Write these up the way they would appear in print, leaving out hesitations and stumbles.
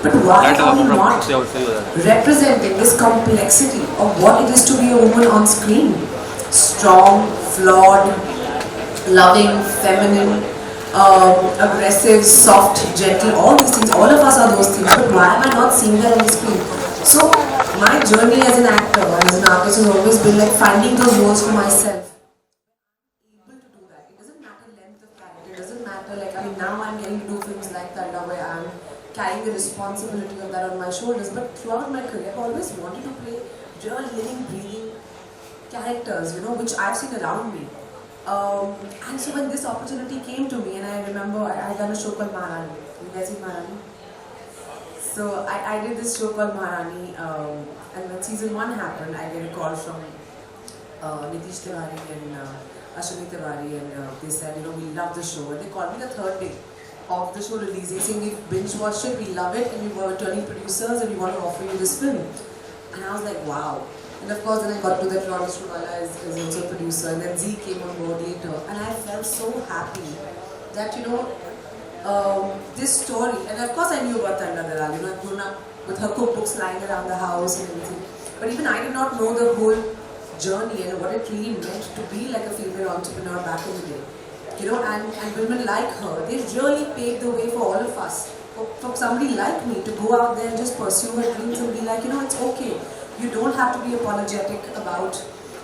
But why are we not representing this complexity of what it is to be a woman on screen? Strong, flawed, loving, feminine, aggressive, soft, gentle, all these things. All of us are those things. But why am I not seeing that on the screen? So my journey as an actor, as an artist, has always been like finding those roles for myself. Able to do that. It doesn't matter length of character. It doesn't matter like, I mean, now I'm getting to do films like Tarla where I'm carrying the responsibility of that on my shoulders. But throughout my career, I've always wanted to play real, living, breathing characters, you know, which I've seen around me. And so when this opportunity came to me, and I remember I had done a show called Maharani. You guys seen Maharani? So I did this show called Maharani, and when season 1 happened, I get a call from Nitish Tiwari and Ashwini Tiwari, and they said, you know, we love the show. And they called me the third day of the show releasing, saying we binge watched it, we love it, and we were returning producers, and we want to offer you this film. And I was like, wow. And of course, then I got to that Lawrence Shrivalla is also a producer, and then Z came on board later, and I felt so happy that, you know, this story, and of course I knew about Tarla, you know, I've grown up with her cookbooks lying around the house and everything, but even I did not know the whole journey and what it really meant to be like a female entrepreneur back in the day, you know, and women like her, they really paved the way for all of us, for somebody like me to go out there and just pursue her dreams and be like, you know, it's okay, you don't have to be apologetic about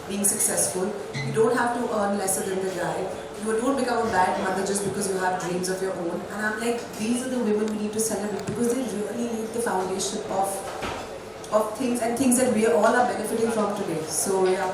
being successful, you don't have to earn lesser than the guy, you don't become a bad mother just because you have dreams of your own. And I'm like, these are the women we need to celebrate because they really laid the foundation of things and things that we all are benefiting from today. So yeah.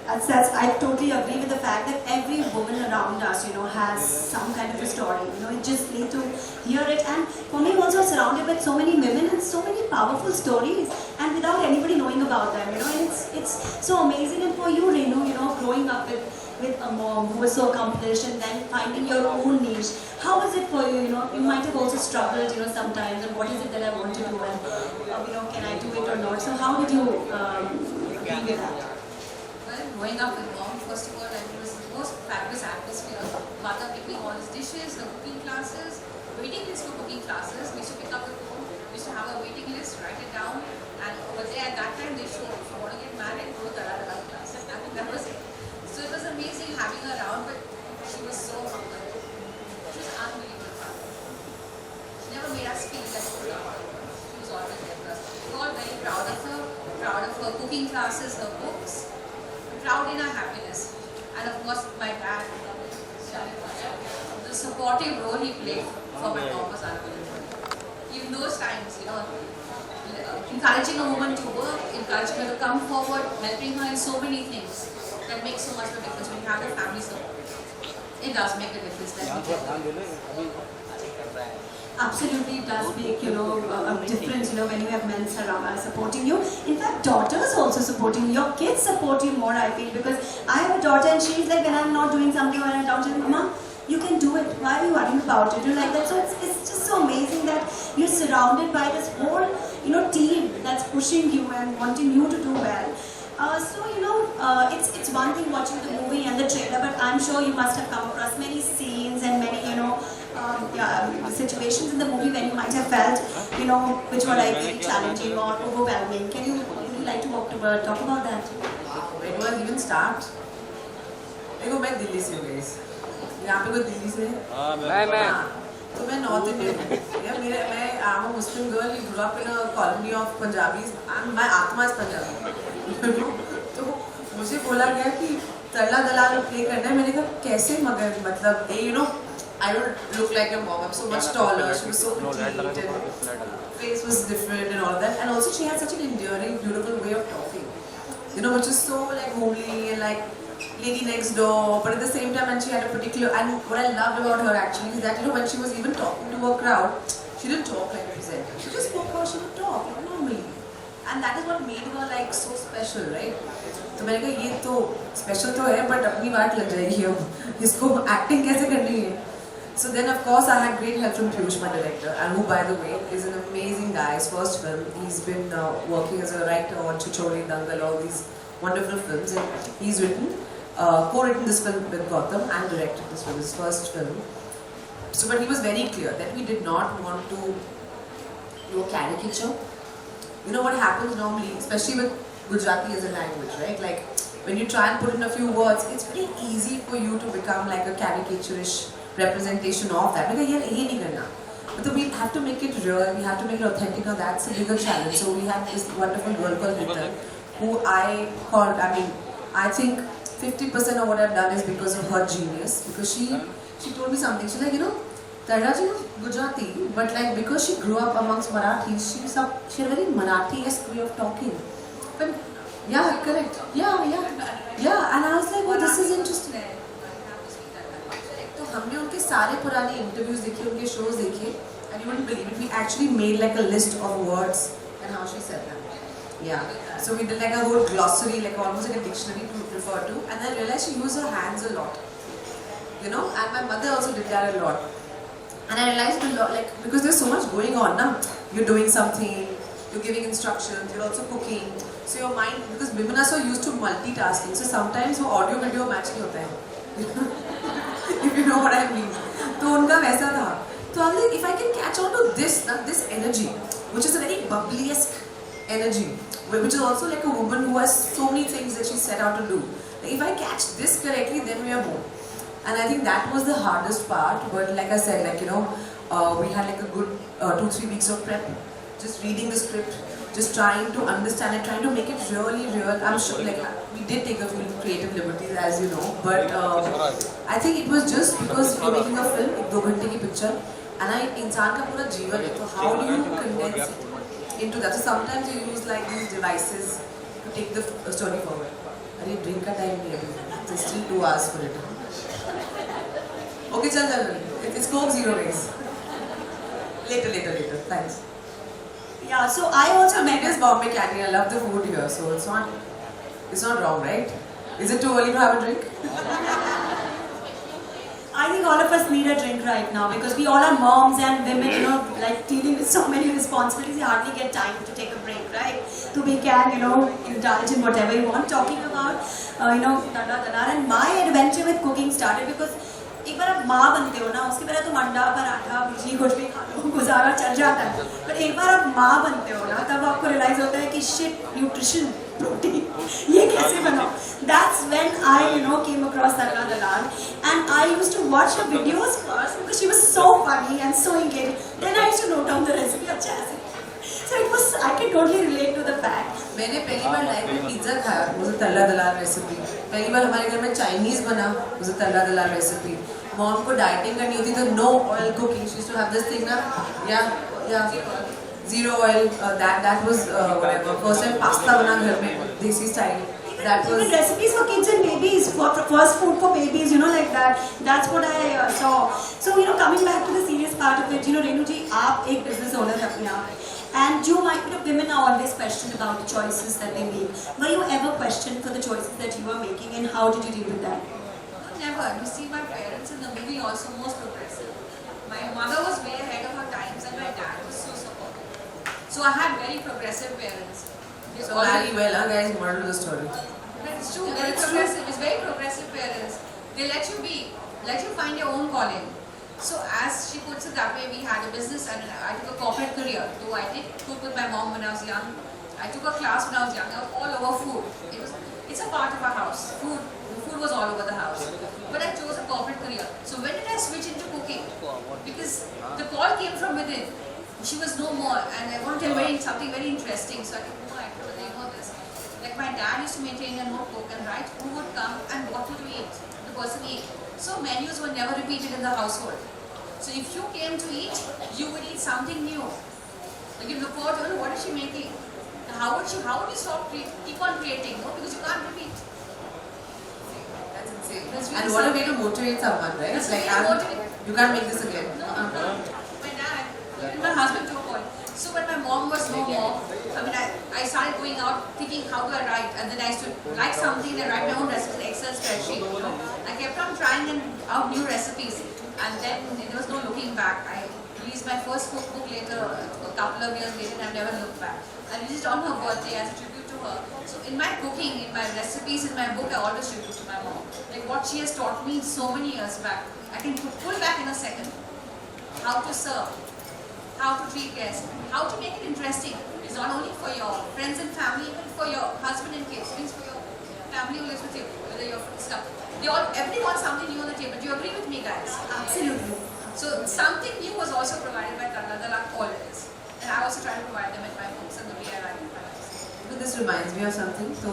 I totally agree with the fact that every woman around us, you know, has some kind of a story. You know, you just need to hear it. And for me, also surrounded with so many women and so many powerful stories, and without anybody knowing about them. You know, and it's so amazing. And for you, Renu, you know, growing up with a mom who was so accomplished and then finding your own niche. How was it for you? You know, you might have also struggled, you know, sometimes. And what is it that I want to do? And you know, can I do it or not? So how did you deal with that? Growing up with mom, first of all, it was the most fabulous atmosphere. Mother picking all his dishes, her cooking classes, waiting list for cooking classes. We used to pick up the phone, we used to have a waiting list, write it down, and over there at that time they showed, if you want to get married, go to Tarla classes. I think that was it. So it was amazing having her around, but she was so humble. She was unbelievable. She never made us feel like we were. She was always there for us. We were all very proud of her cooking classes, her books. Proud in her happiness, and of course my dad, the supportive role he played for my mom was unbelievable. In those times, you know, encouraging a woman to work, encouraging her to come forward, helping her in so many things that makes so much of a difference when you have a family support. It does make a difference. Absolutely, it does make, you know, a difference, you know, when you have men supporting you. In fact, daughters also supporting you. Your kids support you more, I feel, because I have a daughter and she's like, when I'm not doing something or I'm down, she's like, Mama, you can do it. Why are you worrying about it? You're like that. So it's just so amazing that you're surrounded by this whole, you know, team that's pushing you and wanting you to do well. So, you know, it's one thing watching the movie and the trailer, but I'm sure you must have come across many scenes and many, you know, situations in the movie when you might have felt, you know, which were like very challenging or overwhelming. Would you like to talk about that? Where do I even start? देखो मैं दिल्ली से हूँ guys. यहाँ पे कोई दिल्ली से है? तो मैं नॉर्थ इंडियन हूँ. मैं I'm a Muslim girl. You grew up in a colony of Punjabis. My आत्मा is Punjabi. तो मुझे बोला गया कि तरला दलाल प्ले करना है. मैंने कहा कैसे मगर मतलब you know I don't look like your mom. I'm so much taller. She was so petite and face was different and all that. And also she had such an endearing, beautiful way of talking. You know, which is so like homely and like lady next door. But at the same time, and she had a particular. And what I loved about her actually is that, you know, when she was even talking to her crowd, she didn't talk like a presenter. She just spoke how she would talk, like normally. And that is what made her like so special, right? तो मैंने कहा ये तो special तो है, but अपनी बात लग जाएगी अब. इसको acting कैसे करनी है? So then of course I had great help from Piyush, my director, and who by the way is an amazing guy. His first film, he's been working as a writer on Chichori, Dangal, all these wonderful films, and he's co-written this film with Gautam and directed this film, his first film. So but he was very clear that we did not want to to a caricature. You know what happens normally, especially with Gujarati as a language, right? Like when you try and put in a few words, it's very easy for you to become like a caricaturish representation of that. Because but we have to make it real, we have to make it authentic. Now that's a bigger challenge. So we have this wonderful girl called Rita, who I think 50% of what I've done is because of her genius. Because she told me something. She's like, Tarla ji was Gujarati, but like because she grew up amongst Marathis, she had a very Marathi-esque way of talking. But yeah, correct. Yeah. And I was like, oh, this is interesting. So हमने उनके सारे पुराने interviews देखे, उनके shows देखे, and you wouldn't believe it. We actually made like a list of words and how she said them. Yeah. So we did like a whole glossary, like almost like a dictionary to refer to, and then I realized she used her hands a lot. And my mother also did that a lot. And I realized a lot, like, because there's so much going on now. You're doing something, you're giving instructions, you're also cooking. So your mind, because women are so used to multitasking, so sometimes वो audio video match नहीं होता है. If you know what I mean. तो उनका वैसा था. So I was like, if I can catch on to this energy, which is a very bubbly-esque energy, which is also like a woman who has so many things that she set out to do. Like, if I catch this correctly, then we are home. And I think that was the hardest part. But like I said, like we had like a good 2-3 weeks of prep, just reading the script, just trying to understand it, trying to make it really real. I'm sure, like we did take a few creative liberties, as you know, but I think it was just because you're making a film, एक 2 घंटे की picture, and इंसान का पूरा जीवन है, so how do you condense it into that? So sometimes you use like these devices to take the story forward. अरे drink का time नहीं है, it's still 2 hours for it. Okay, chal. It's Coke Zero Base. Later. Thanks. Yeah, so I also met this Bombay candy. I love the food here, so it's not wrong, right? Is it too early to have a drink? I think all of us need a drink right now because we all are moms and women, like dealing with so many responsibilities, you hardly get time to take a break, right? So we can, indulge in whatever you want. Talking about, Tarla, and my adventure with cooking started because एक बार आप माँ बनते हो ना, उसके पहले तुम अंडा पराठा बिजली कुछ भी खा लो, गुजारा चल जाता है. पर एक बार आप माँ बनते हो ना, तब आपको रियलाइज होता है कि शिट, न्यूट्रिशन, प्रोटीन, ये कैसे बनाओ. That's when I came across Tarla Dalal, and I used to watch her videos first because she was so funny and so engaging. Then I used to note down the recipe. अच्छा ऐसे. So I can totally relate to the fact. मैंने पहली बार life में pizza खाया, मुझे तल्ला दलाल recipe. पहली बार हमारे घर में चाइनीज बना, मुझे तल्ला दलाल रेसिपी. मॉम को डाइटिंग करनी होती तो no oil cooking. She used to have this thing ना, zero oil. That was whatever. First time pasta बना घर में, देसी style. That was even recipes for kids and babies, for first food for babies, like that. That's what I saw. So coming back to the serious part of it, Renu ji, आप एक business owner हैं अपने आप. And women are always questioned about the choices that they make. Were you ever questioned for the choices that you were making, and how did you deal with that? Never. You see, my parents in the movie also most progressive. My mother was way ahead of her times, and my dad was so supportive. So I had very progressive parents. So very well, guys. Moral of the story. But it's true. Very progressive. It's very progressive parents. They let you find your own calling. So as she puts it that way, we had a business and I took a corporate career. Though I did cook with my mom when I was young. I took a class when I was young. I was all over food. It's a part of our house. Food was all over the house. But I chose a corporate career. So when did I switch into cooking? Because the call came from within. She was no more, and I wanted to tell something very interesting. So I told her, this. Like my dad used to maintain a notebook and write who would come and what would we eat, the person eat. So menus were never repeated in the household. So if you came to eat, you would eat something new. Like you look forward to, what is she making? How would you keep on creating? No, because you can't repeat. That's insane. That's really and what a way to motivate someone, right? That's It's like you can't make this again. No. My dad, even my husband to a point. So when my mom was no more, I started going out thinking how do I write, and then I used to like something and write my own recipe in Excel spreadsheet. I kept on trying out new recipes, and then there was no looking back. I released my first cookbook later, a couple of years later, and I've never looked back. I released it on her birthday as a tribute to her. So in my cooking, in my recipes, in my book, I always tribute to my mom. Like what she has taught me so many years back, I can pull back in a second. How to serve, how to treat guests, how to make it interesting. It's not only for your friends and family, even for your husband and kids. It means for your family who lives with you, whether your stuff. Everybody wants something new on the table. Do you agree with me, guys? Absolutely. So something new was also provided by Tarla, always. And I also try to provide them at my homes and the way I like it. This reminds me of something. So,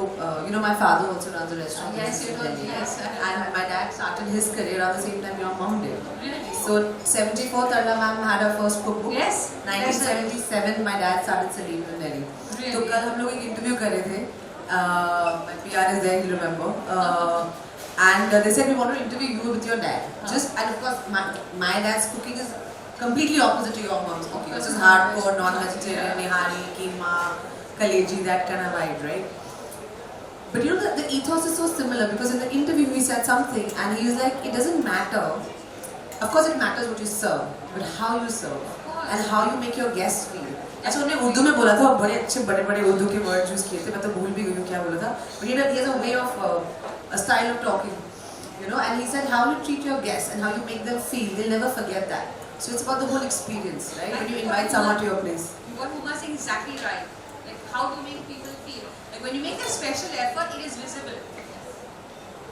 my father also runs a restaurant. Yes, you know, yes. And my dad started his career at the same time your mom did. Really? So, 74, Tarla ma'am had her first cookbook. Yes. 1977, my dad started selling in Delhi. Really? So, कल हम लोग एक interview कर रहे थे. My PR is there, you remember. And they said we want to interview you with your dad. And of course, my dad's cooking is completely opposite to your mom's cooking. Which is hardcore, non-vegetarian, nihari, keema, kaleji, that kind of vibe, right? But the ethos is so similar because in the interview he said something and he was like, it doesn't matter. Of course it matters what you serve, but how you serve and how you make your guests feel. अच्छा उन्हें उर्दू में बोला था और बड़े अच्छे बड़े उर्दू के वर्ड यूज़ किए थे मैं तो भूल भी गई हूँ क्या बोला था but he has a way of a style of talking and he said how you treat your guests and how you make them feel they'll never forget that so it's about the whole experience right when you invite someone to your place. What Huma is saying is exactly right. Like how do you make people feel? Like when you make a special effort, it is visible.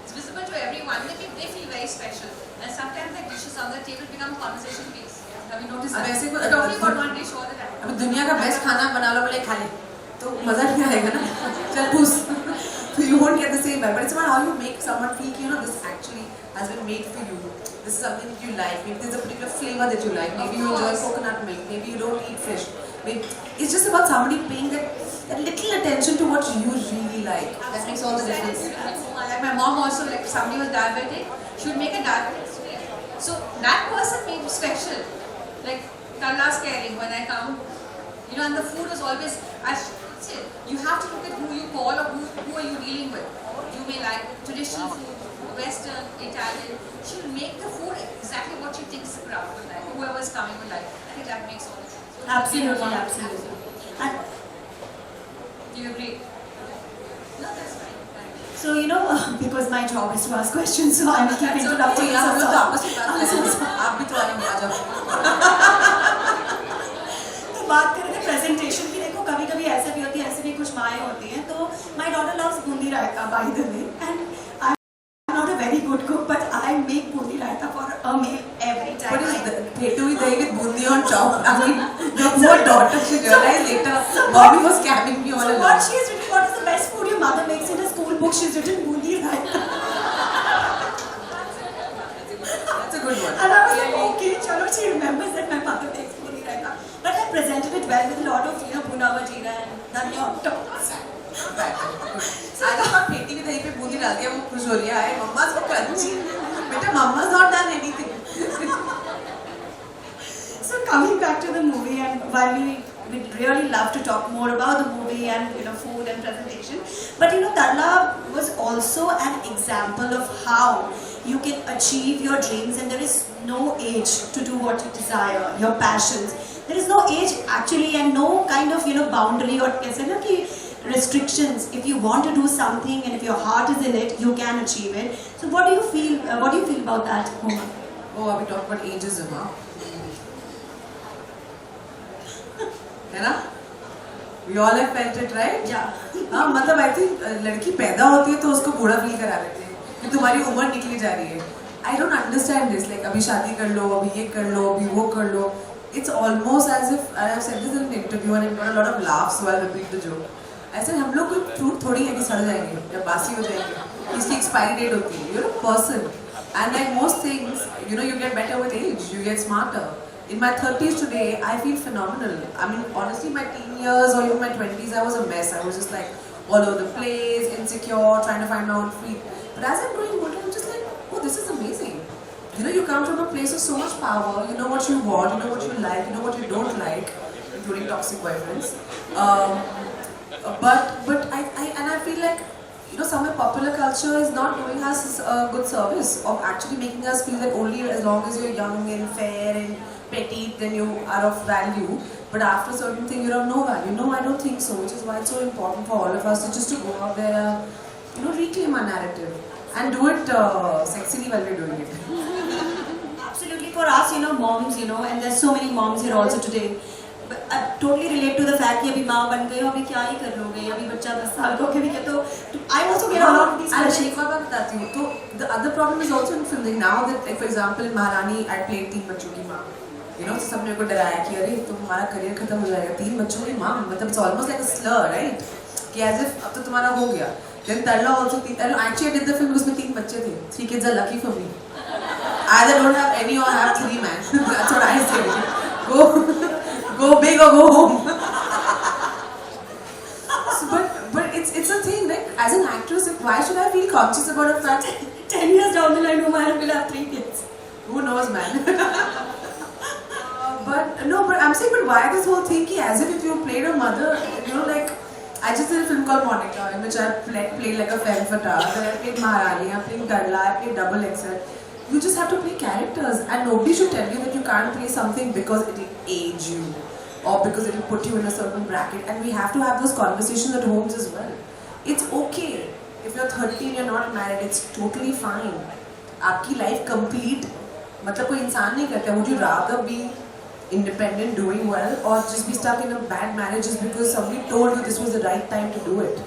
It's visible to everyone. They feel very special. And sometimes the dishes on the table become conversation piece. Have you noticed that? We're talking about one dish all the time. अभी दुनिया का best खाना बना लो बोले खा ले तो मजा नहीं आएगा ना चल पूछ so you won't get the same vibe but it's about how you make someone feel this actually has been made for you this is something that you like maybe there's a particular flavor that you like maybe you enjoy coconut milk maybe you don't eat fish maybe it's just about somebody paying that little attention to what you really like that makes all the difference. Like my mom also, like if somebody was diabetic, she would make a diabetic sweet. So that person made it special. Like Tarla's caring when I come, and the food is always, as she said, you have to look at who you call or who are you dealing with. You may like traditional food, Western, Italian. She will make the food exactly what she thinks the crowd would like, whoever is coming would like. I think that makes all the difference. Absolutely. And do you agree? No, that's fine. so because my job is to ask questions, so I will keep interrupting you. हम लोग तो आपस में बात कर रहे हैं आप भी तो आने आ जाओ तो बात करें थे प्रेजेंटेशन की देखो कभी ऐसा भी होती है ऐसे भी कुछ माएँ होती हैं तो my daughter loves boondi raita by the way and I'm not a very good cook but I make boondi raita for a meal every time. What is the Petui dahi with bundi on top? I mean, your poor daughter, she realized later, Bobby was scamming me all along. So what she has written, what is the best food your mother makes in a school book? She's written bundi raita. That's a good one. And I was like, okay, chalo, she remembers that my mother makes bundi raita. But I presented it well with a lot of, bhuna bhajira and dhania on top. आज आप पेटी में दही पे बूंदी डाल के वो खुश हो रही है मम्मा so crunchy बेटा mama's not done anything. So coming back to the movie, and while we'd really love to talk more about the movie and food and presentation, but Tarla was also an example of how you can achieve your dreams, and there is no age to do what you desire, your passions. There is no age actually, and no kind of boundary or restrictions. If you want to do something, and if your heart is in it, you can achieve it. So what do you feel? What do you feel about that, Huma? Oh, are we talking about ageism, huh? है ना? We all have felt it, right? Yeah. हाँ मतलब I think लड़की पैदा होती है तो उसको बूढ़ा फील करा देते हैं कि तुम्हारी उम्र निकली जा रही है. I don't understand this. Like अभी शादी कर लो, अभी ये कर लो, अभी वो कर लो. It's almost as if I have said this in an interview and it got a lot of laughs, so I'll repeat the joke. I said हम लोग कोई फ्रूट थोड़ी है कि सड़ जाएंगे या बासी हो जाएंगे. इसकी expiry date होती है. You're a person, and like most things, you get better with age. You get smarter. In my 30s today, I feel phenomenal. I mean, honestly, my teen years or even my 20s, I was a mess. I was just like all over the place, insecure, trying to find my own feet. But as I'm growing older, I'm just like, oh, this is amazing. You come from a place of so much power. You know what you want, you know what you like, you know what you don't like, including toxic boyfriends. But I feel like, somewhere popular culture is not doing us a good service of actually making us feel that only as long as you're young and fair and petite, then you are of value. But after a certain thing, you're of no value. No, I don't think so. Which is why it's so important for all of us to just to go out there, reclaim our narrative and do it sexily while we're doing it. Absolutely. for us, moms, and there's so many moms here also today. But I totally relate to the fact कि अभी माँ बन गए हो, अभी क्या ही कर लोगे, अभी बच्चा 10 साल का हो गया तो I also get a lot of these questions. एक बात बताती हूँ तो the other problem is also in filming now that like for example in महारानी I played 3 बच्चों की माँ. सबने को डराया कि अरे तुम्हारा करियर खत्म हो जाएगा 3 बच्चों की माँ, मतलब it's almost like a slur, right? कि as if अब तो तुम्हारा हो गया. Then Tarla also actually I did the film because उसमें 3 बच्चे थे. 3 kids are lucky for me. Either don't have any or have 3 man. That's what I say. Go big or go home. So, but it's a thing like as an actress, like, why should I feel conscious about the fact 10 years down the line, Huma will have 3 kids. Who knows, man? But I'm saying, but why this whole thing? Ki as if you played a mother, like I just did a film called Monica, in which I played like a femme fatale. Then I played Maharani, I played Tarla, I played Double XL. You just have to play characters, and nobody should tell you that you can't play something because it will age you or because it will put you in a certain bracket. And we have to have those conversations at homes as well. It's okay if you're 13, you're not married. It's totally fine. आपकी life complete. मतलब कोई इंसान नहीं करता. Would you rather be independent, doing well, or just be stuck in a bad marriage just because somebody told you this was the right time to do it,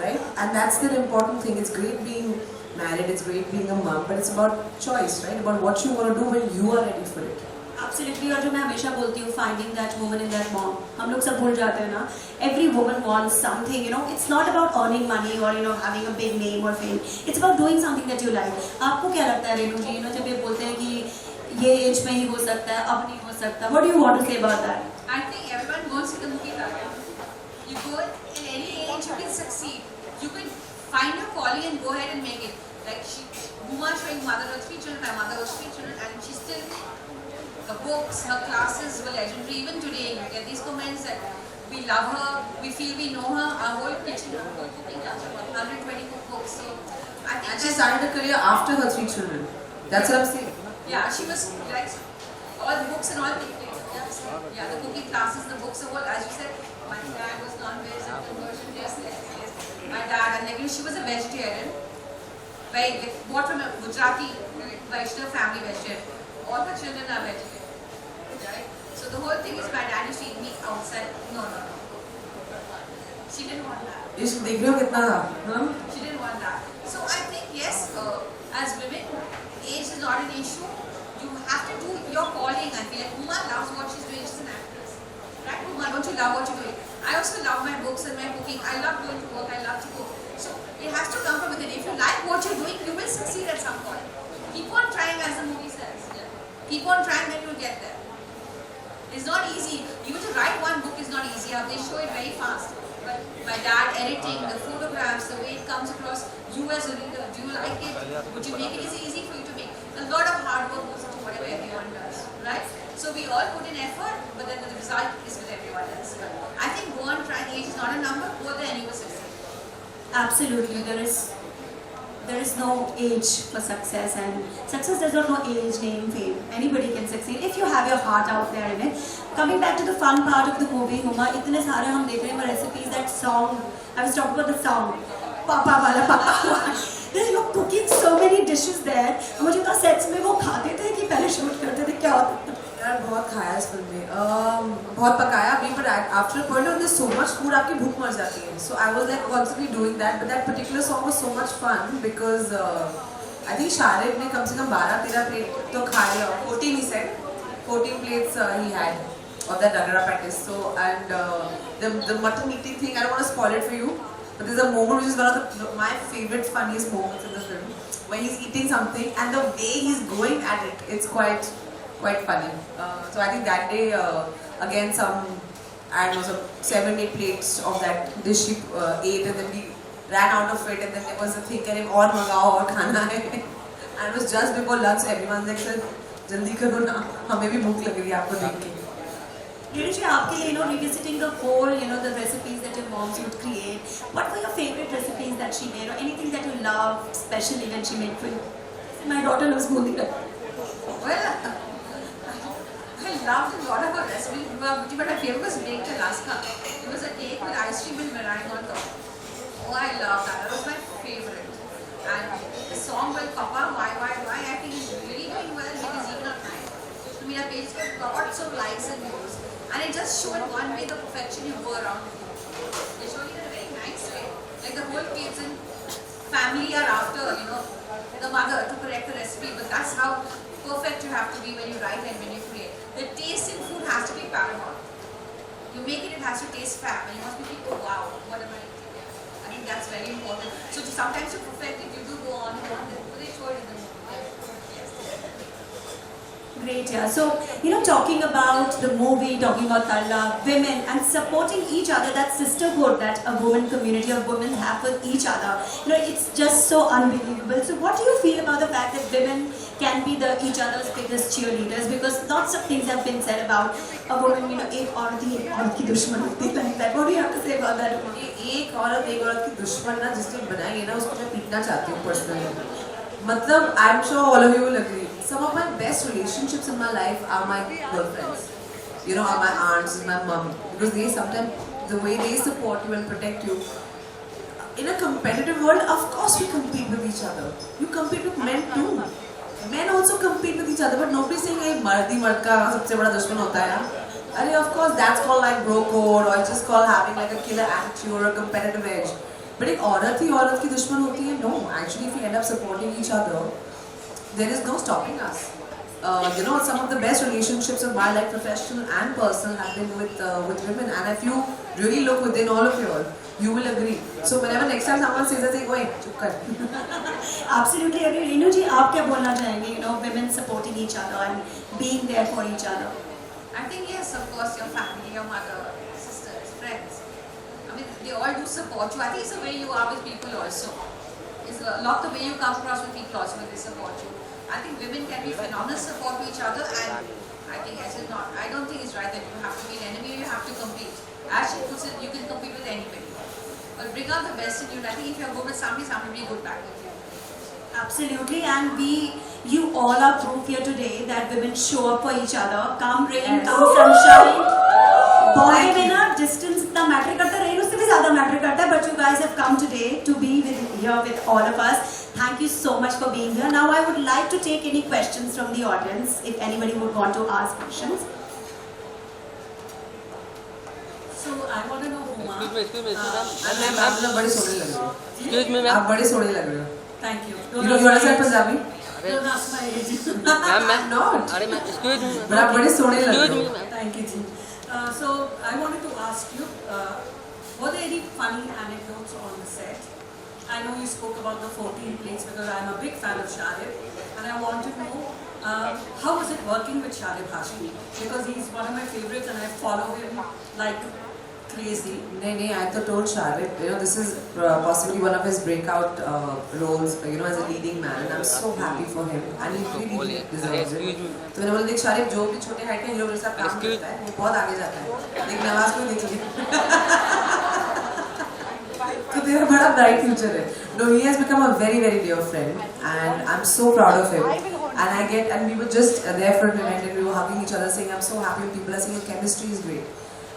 right? And that's the important thing. It's great being married, it's great being a mom, but it's about choice, right? About what you want to do when you are ready for it. Absolutely, और जो मैं हमेशा बोलती हूँ, finding that woman in that mom. हम लोग सब भूल जाते हैं ना. Every woman wants something, It's not about earning money or having a big name or fame. It's about doing something that you like. आपको क्या लगता है रेनू जी? जब ये बोलते हैं कि ये एज में ही हो सकता है, अब नहीं हो सकता. What do you want to say about that? I think everyone wants to complete that. You go in any age, you can succeed. You can find your calling and go ahead and make it. Like Huma showing mother of 3 children, my mother was 3 children, and she still, her books, her classes were legendary. Even today, you get these comments that we love her, we feel we know her. Our whole kitchen, our whole cooking class, 120 cookbooks. So I think. And she started a career after her 3 children. That's what I'm saying. Yeah, she was like all the books and all the yeah, the cooking classes, the books, the whole. As you said, my dad was non-veg and conversion. Yes. My dad, and like she was a vegetarian. Bought from a Gujarati Vaishnav family vegetarian. All the children are vegetarian, right? So the whole thing is my dad used to eat meat outside. No. She didn't want that. She didn't want that. So I think yes, as women, age is not an issue. You have to do your calling. I feel like Huma loves what she's doing. She's an actress, right? Huma, don't you love what you're doing? I also love my books and my cooking. I love going to work. I love to cook. So it has to come from within. If you like what you're doing, you will succeed at some point. Keep on trying, as the movie says. Yeah? Keep on trying, then you'll get there. It's not easy. Even to write one book is not easy. They show it very fast. But my dad editing, the photographs, the way it comes across, you as a reader, do you like it? Would you make it? Is it easy for you to make? A lot of hard work goes into whatever everyone does, right? So we all put in effort, but then the result is with everyone else. I think go on trying. Age is not a number. Go there and you will succeed. Absolutely, there is no age for success, and success does not know age, name, fame. Anybody can succeed if you have your heart out there in it. Coming back to the fun part of the movie, Huma, इतने सारे हम देख रहे हैं recipes, that song. I was talking about the song. Papa wala papa. You're cooking so many dishes there. मुझे तो sets में वो खाते थे कि पहले shoot करते थे क्या होता था? यार बहुत खाया इस फिल्म में, बहुत पकाया भी, but after a point there's so much food आपकी भूख मर जाती है. So I was like constantly doing that, but that particular song was so much fun because I think Sharid ने कम से कम 12-13 plate तो खाए, 14 he said, 14 plates he had of that ragara patties. So and the mutton eating thing, I don't want to spoil it for you, but there's a moment which is one of my favorite funniest moments in the film, where he's eating something and the way he's going at it, it's quite funny. So I think that day, again I don't know, some 7-8 plates of that dish he ate, and then we ran out of it, and then there was a thing that और मंगाओ और खाना है. And it was just before lunch, everyone's like, sir, जल्दी करो ना, हमें भी भूख लगेगी आपको देख के. Qureshi, आपके लिए revisiting the whole, the recipes that your moms would create. What were your favorite recipes that she made, or anything that you loved especially when she made for you? My daughter loves Bundi. Well, I loved a lot of her recipes, but my favorite was baked Alaska. It was a cake with ice cream and meringue on top. Oh, I love that. That was my favorite. And the song by Papa, Why, I think is really doing well because even at night. social media page got lots of likes and views, and it just showed one way the perfection you go around with. They showed it in a very nice way. Like the whole kids and family are after, the mother to correct the recipe, but that's how perfect you have to be when you write and when you create. The taste in food has to be paramount. You make it, it has to taste fab, and you must be thinking, oh wow, what am I eating? I think that's very important. So sometimes to perfect it, you do go on and on, but they show it in the movie. Great, yeah. So, talking about the movie, talking about Tarla, women, and supporting each other, that sisterhood that a woman community of women have with each other, it's just so unbelievable. So, what do you feel about the fact that women can be each other's biggest cheerleaders? Because lots of things have been said about a woman, एक औरत ही एक औरत की दुश्मन होती है, like that. What do you have to say about that? एक औरत की दुश्मन ना जिसने बनाई है ना उसको मैं पीटना चाहती हूँ personally. मतलब I'm sure all of you will agree. Some of my best relationships in my life are my girlfriends. Are my aunts, my mom, because they sometimes the way they support you and protect you. In a competitive world, of course we compete with each other. You compete with men too. Men also compete with each other, but nobody's saying hey मर्द ही मर्द का सबसे बड़ा दुश्मन होता है ना. And of course that's called like bro code, or it's just called having like a killer attitude or a competitive edge. But एक औरत ही औरत की दुश्मन होती है? No, actually if we end up supporting each other, there is no stopping us. Some of the best relationships of my life, professional and personal, have been with women. And if you really look within all of you will agree. So whenever next time someone says that, say, "Wait, chup kar." Absolutely agree. Renu ji, आप क्या बोलना चाहेंगे? Women supporting each other and being there for each other. I think yes, of course, your family, your mother, sisters, friends. I mean, they all do support you. I think it's the way you are with people also. It's a lot the way you come across with people also when they support you. I think women can be phenomenal support to each other, and I think I don't think it's right that you have to be an enemy or you have to compete. As she puts it, you can compete with anybody. But bring out the best in you. And I think if you're good with somebody will be good back with you. Absolutely, and you all are proof here today that women show up for each other. Come rain, come sunshine. Boy में ना distance इतना matter करता है, rain उससे भी ज़्यादा matter करता है. But you guys have come today to be here with all of us. Thank you so much for being here. Now I would like to take any questions from the audience if anybody would want to ask questions. So I want to know Huma. Excuse me, आप लोग बड़े सोने लग रहे हो. Excuse me, आप बड़े सोने लग रहे हो. Thank you. You understand Punjabi? Don't ask my age. I'm not. Excuse me. But आप बड़े सोने लग रहे हो. Thank you, ji. So I wanted to ask you, were there any funny anecdotes on the set? I know you spoke about the 14 plates because I'm a big fan of Sharif, and I want to know how was it working with Sharif Hashmi, because he's one of my favorites and I follow him like crazy. नहीं, I तो told Sharif, this is possibly one of his breakout roles, as a leading man, and I'm so happy for him, and he really deserves it. तो मैंने बोला देख Sharif जो भी छोटे height के हीरो मेरे साथ काम करता है, वो बहुत आगे जाता है. देख नवाज को देख लिया. So तेरा बड़ा bright future है. No, he has become a very very dear friend, and I'm so proud of him. And we were just there for an event, and we were hugging each other, saying I'm so happy when people are saying your chemistry is great.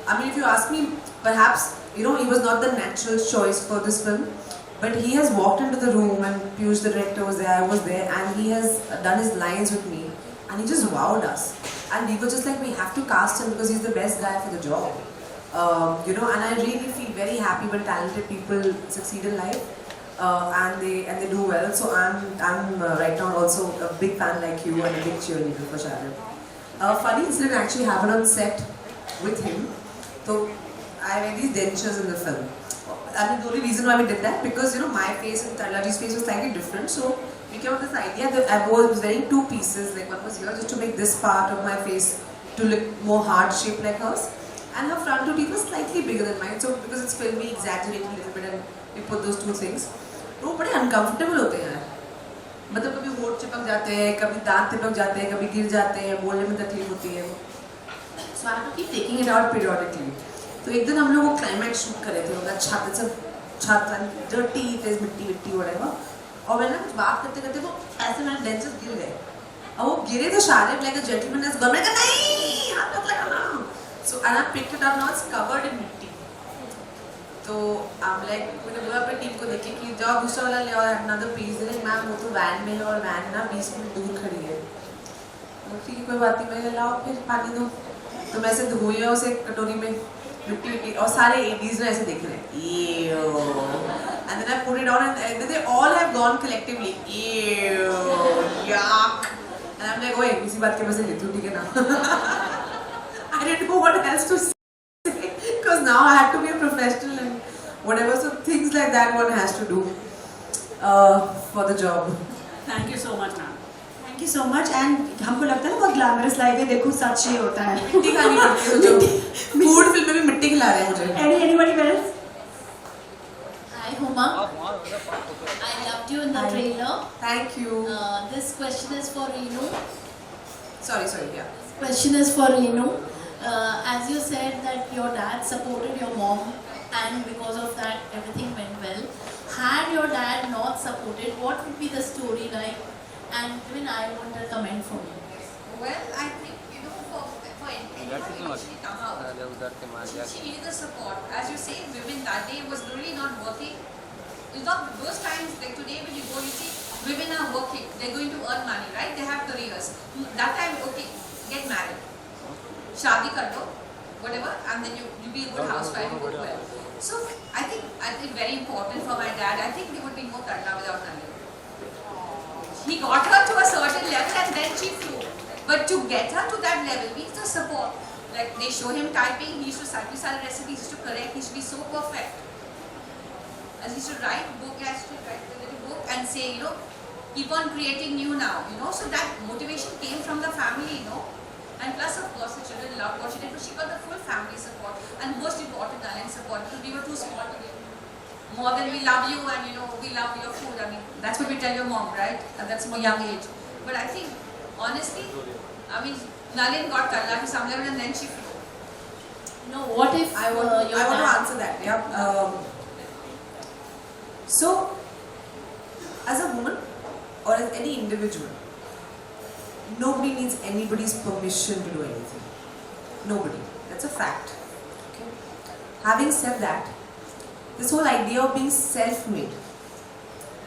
I mean, if you ask me, perhaps, he was not the natural choice for this film, but he has walked into the room and Piyush, the director, was there, I was there, and he has done his lines with me, and he just wowed us. And we were just like, we have to cast him because he's the best guy for the job. And I really feel very happy when talented people succeed in life, and they do well. So I'm right now also a big fan like you and a big cheerleader for Sharif. Funny incident actually happened on set with him. So I wear these dentures in the film. I mean, the only reason why we did that because my face and Tarla's face was slightly different. So we came up with this idea that I was wearing two pieces. Like one was here just to make this part of my face to look more heart shaped like hers, and her front two teeth was slightly bigger than mine. So because it's filmy, exaggerated a little bit, and we put those two things. वो बड़े uncomfortable होते हैं. मतलब कभी होठ चिपक जाते हैं, कभी दांत चिपक जाते हैं, कभी गिर जाते हैं, बोलने में तकलीफ होती है. So I have to keep taking it out periodically. तो एक दिन हम लोग वो क्लाइमैक्स शूट कर रहे थे, उनका छत dirty is मिट्टी whatever. और मैंने कुछ बात करते करते वो ऐसे मेरे डेंचर्स गिर गए. और वो गिरे तो Sharif like a gentleman has gone. मैंने कहा नहीं, हाथ मत लगाना. So and I picked it up, now it's covered in मिट्टी. तो I'm like, मैंने बोला अपनी टीम को देखे कि जाओ दूसरा वाला ले आओ another piece. मैम वो तो वैन में है और वैन ना 20 मिनट दूर खड़ी है. ठीक है कोई बात नहीं, मैं लाओ फिर पानी दो। तो मैं ऐसे धोई है उसे कटोरी में मिट्टी मिट्टी, और सारे 80s ना ऐसे देख रहे हैं, and then I put it on and they all have gone collectively, yuck, and I'm like, ओए इसी बात के वजह से लेती हूँ, ठीक है ना? I didn't know what else to say because now I have to be a professional and whatever, so things like that one has to do for the job. Thank you so much, ma'am. Thank you so much. And हमको लगता है ना बहुत glamorous life है, देखो सच ही होता है। मिट्टी खानी पड़ती है जो फूड फिल्म में भी मिट्टी खिला रहे हैं मुझे। Anybody else? Hi Huma, I loved you in the trailer. Thank you. This question is for Reenu. Sorry, yeah. This question is for Reenu. As you said that your dad supported your mom and because of that everything went well. Had your dad not supported, what would be the story like? And even I want a comment from you. Well, I think, you know, for anyone who actually come out, she needed the support. As you say, women that day was really not working. It's not those times, like today when you go, you see, women are working, they're going to earn money, right? They have careers. That time, okay, get married. Shadi kar do, whatever, and then you be a good housewife, you cook well. So, I think very important for my dad, I think there would be no Tarla without Nalini. He got her to a certain level and then she flew. But to get her to that level means the support. Like they show him typing, he used to sell recipes, he used to correct, he used to be so perfect. As he used to write book, he has to write the little book and say, you know, keep on creating new now, you know. So that motivation came from the family, you know. And plus of course the children loved what she did, but she got the full family support. And most important, Nalin support, because we were too small to give more than we love you and you know we love your food. I mean that's what we tell your mom, right? And that's from a young age. But I think honestly, I mean Nalin got Tarla to some level and then she flew. No, what if I want to answer that. Yeah. So, as a woman or as any individual, nobody needs anybody's permission to do anything. Nobody. That's a fact. Okay. Having said that, this whole idea of being self-made,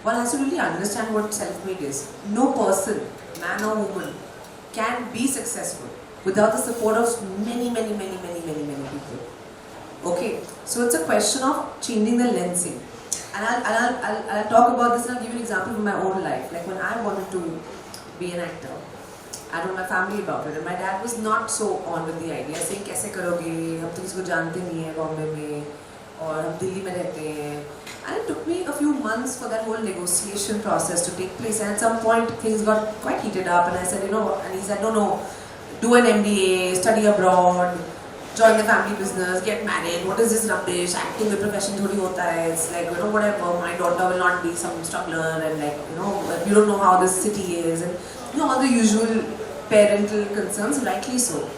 one has to really understand what self-made is. No person, man or woman, can be successful without the support of many people. Okay, so it's a question of changing the lensing. And I'll talk about this and I'll give you an example from my own life. Like when I wanted to be an actor, I told my family about it and my dad was not so on with the idea, saying कैसे करोगे, हम तो किसी को जानते नहीं हैं बॉम्बे में और हम दिल्ली में रहते हैं. And it took me a few months for that whole negotiation process to take place. And at some point things got quite heated up and I said, you know, and he said, no, do an MBA, study abroad, join the family business, get married. What is this rubbish? Acting with profession thodi hota hai. It's like, you know, whatever, my daughter will not be some struggler and like, you know, you don't know how this city is and you know, all the usual parental concerns, rightly so.